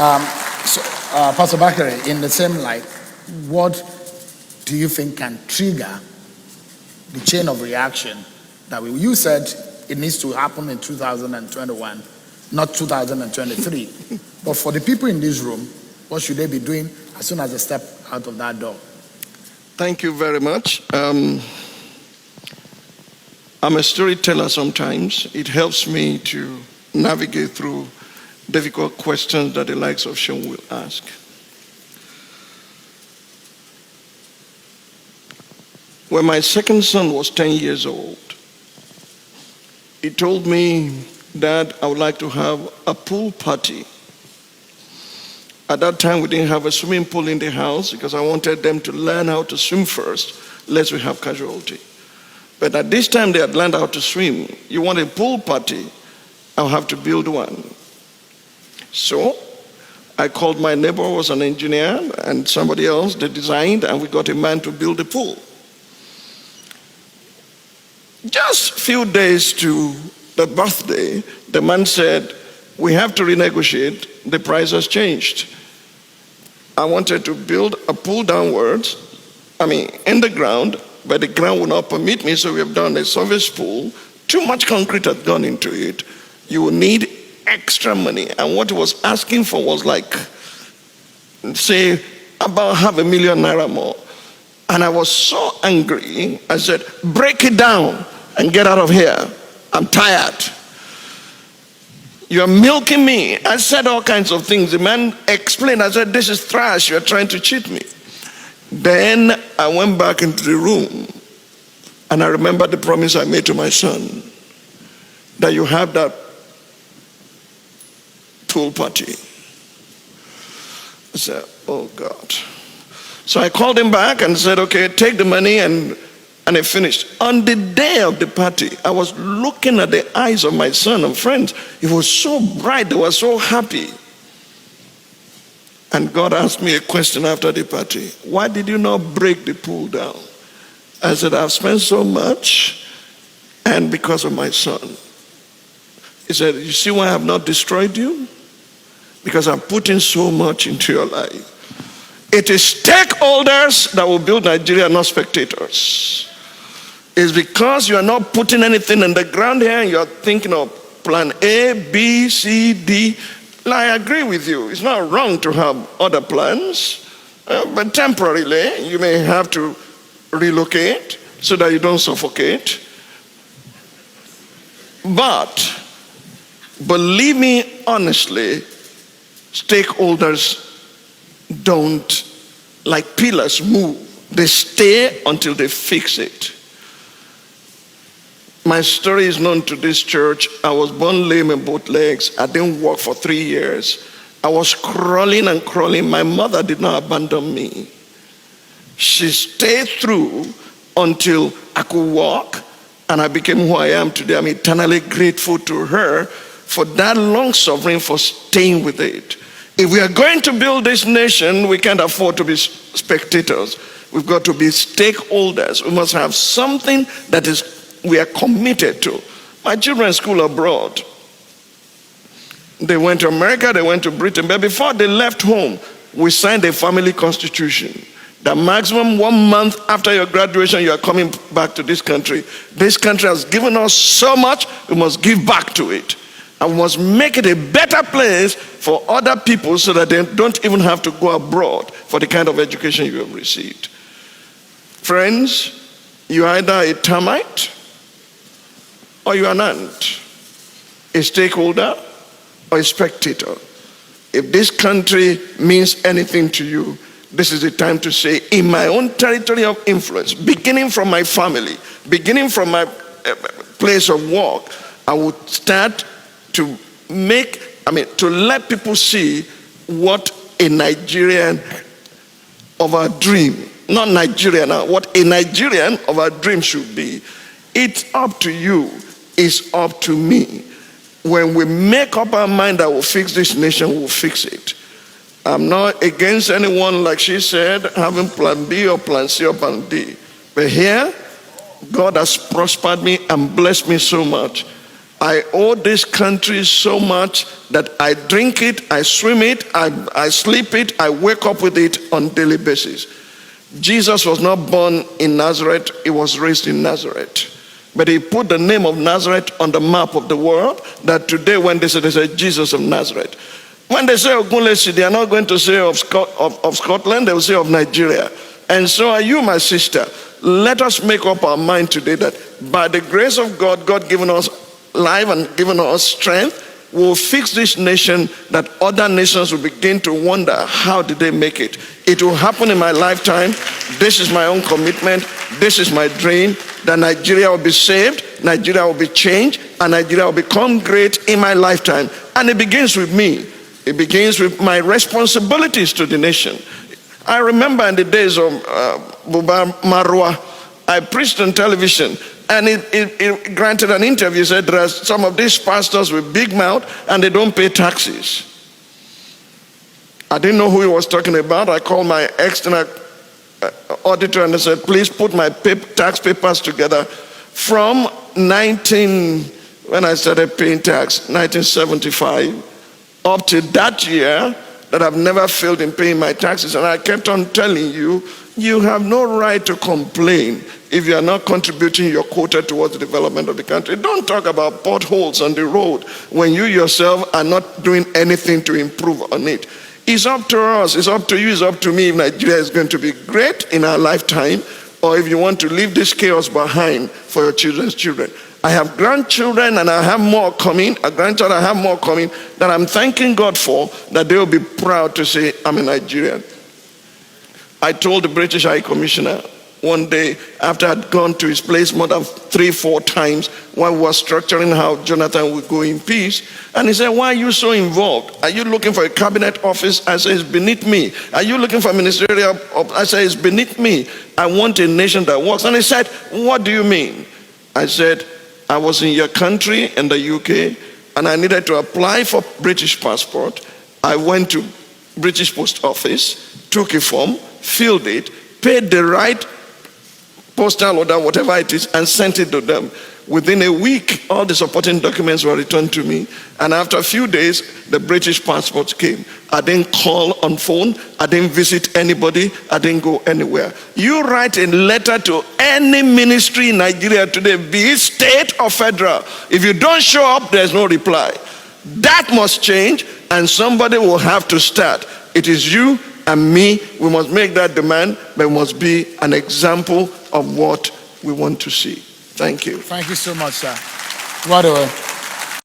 Pastor Bakare, in the same light, what do you think can trigger the chain of reaction that you said it needs to happen in 2021, not 2023. But for the people in this room, what should they be doing as soon as they step out of that door? Thank you very much. I'm a storyteller sometimes. It helps me to navigate through difficult questions that the likes of Sean will ask. When my second son was 10 years old, he told me, "Dad, I would like to have a pool party." At that time, we didn't have a swimming pool in the house because I wanted them to learn how to swim first, lest we have casualty. But at this time, they had learned how to swim. You want a pool party? I'll have to build one. So I called my neighbor who was an engineer and somebody else. They designed, and we got a man to build a pool. Just a few days to the birthday, the man said, "We have to renegotiate. The price has changed." I wanted to build a pool downwards, in the ground, but the ground would not permit me, so we have done a surface pool. Too much concrete had gone into it. You will need extra money. And what he was asking for was like, say, about $500,000 more. And I was so angry, I said, "Break it down and get out of here. I'm tired. You are milking me." I said all kinds of things. The man explained. I said, "This is trash. You're trying to cheat me." Then I went back into the room and I remembered the promise I made to my son, that you have that pool party. I said, "Oh God." So I called him back and said, "Okay, take the money," and it finished. On the day of the party, I was looking at the eyes of my son and friends. It was so bright. They were so happy. And God asked me a question after the party. "Why did you not break the pool down?" I said, "I've spent so much, and because of my son." He said, "You see why I have not destroyed you? Because I'm putting so much into your life." It is stakeholders that will build Nigeria, not spectators. It's because you are not putting anything in the ground here and you're thinking of plan A, B, C, D. I agree with you. It's not wrong to have other plans, but temporarily you may have to relocate so that you don't suffocate. But believe me honestly, stakeholders don't, like pillars, move. They stay until they fix it. My story is known to this church. I was born lame in both legs. I didn't walk for 3 years. I was crawling and crawling. My mother did not abandon me. She stayed through until I could walk, and I became who I am today. I'm eternally grateful to her for that long suffering, for staying with it. If we are going to build this nation, we can't afford to be spectators. We've got to be stakeholders. We must have something that we are committed to. My children school abroad. They went to America, they went to Britain, but before they left home, we signed a family constitution. The maximum 1 month after your graduation, you are coming back to this country. This country has given us so much, we must give back to it. And we must make it a better place for other people so that they don't even have to go abroad for the kind of education you have received. Friends, you are either a termite or you are an ant, a stakeholder or a spectator. If this country means anything to you, this is the time to say, in my own territory of influence, beginning from my family, beginning from my place of work, I would start to let people see what a Nigerian of our dream, not Nigerian, what a Nigerian of our dream should be. It's up to you. It's up to me. When we make up our mind that we'll fix this nation, we'll fix it. I'm not against anyone, like she said, having plan B or plan C or plan D. But here, God has prospered me and blessed me so much. I owe this country so much that I drink it, I swim it, I sleep it, I wake up with it on a daily basis. Jesus was not born in Nazareth, he was raised in Nazareth. But he put the name of Nazareth on the map of the world, that today when they say Jesus of Nazareth. When they say Ogunlesi, they are not going to say of Scotland, they will say of Nigeria. And so are you, my sister. Let us make up our mind today that by the grace of God, God given us life and given us strength, will fix this nation, that other nations will begin to wonder, how did they make it? It will happen in my lifetime. This is my own commitment. This is my dream, that Nigeria will be saved, Nigeria will be changed, and Nigeria will become great in my lifetime. And it begins with me. It begins with my responsibilities to the nation. I remember in the days of Buba Marwa, I preached on television, and it granted an interview. Said there are some of these pastors with big mouth and they don't pay taxes. I didn't know who he was talking about. I called my external auditor and I said, please put my tax papers together from when I started paying tax, 1975, up to that year, that I've never failed in paying my taxes. And I kept on telling you, you have no right to complain if you are not contributing your quota towards the development of the country. Don't talk about potholes on the road when you yourself are not doing anything to improve on it. It's up to us, it's up to you, it's up to me if Nigeria is going to be great in our lifetime, or if you want to leave this chaos behind for your children's children. I have grandchildren and I have more coming, a grandchild I have more coming, that I'm thanking God for, that they will be proud to say, I'm a Nigerian. I told the British High Commissioner one day, after I'd gone to his place more than 3-4 times while we were structuring how Jonathan would go in peace, and he said, why are you so involved? Are you looking for a cabinet office? I said, it's beneath me. Are you looking for a ministerial office? I said, it's beneath me. I want a nation that works. And he said, what do you mean? I said, I was in your country, in the UK, and I needed to apply for British passport. I went to British Post Office, took a form, filled it, paid the right postal order, whatever it is, and sent it to them. Within a week, all the supporting documents were returned to me. And after a few days, the British passport came. I didn't call on phone. I didn't visit anybody. I didn't go anywhere. You write a letter to any ministry in Nigeria today, be it state or federal. If you don't show up, there's no reply. That must change, and somebody will have to start. It is you and me. We must make that demand, but we must be an example of what we want to see. Thank you. Thank you so much, sir. What a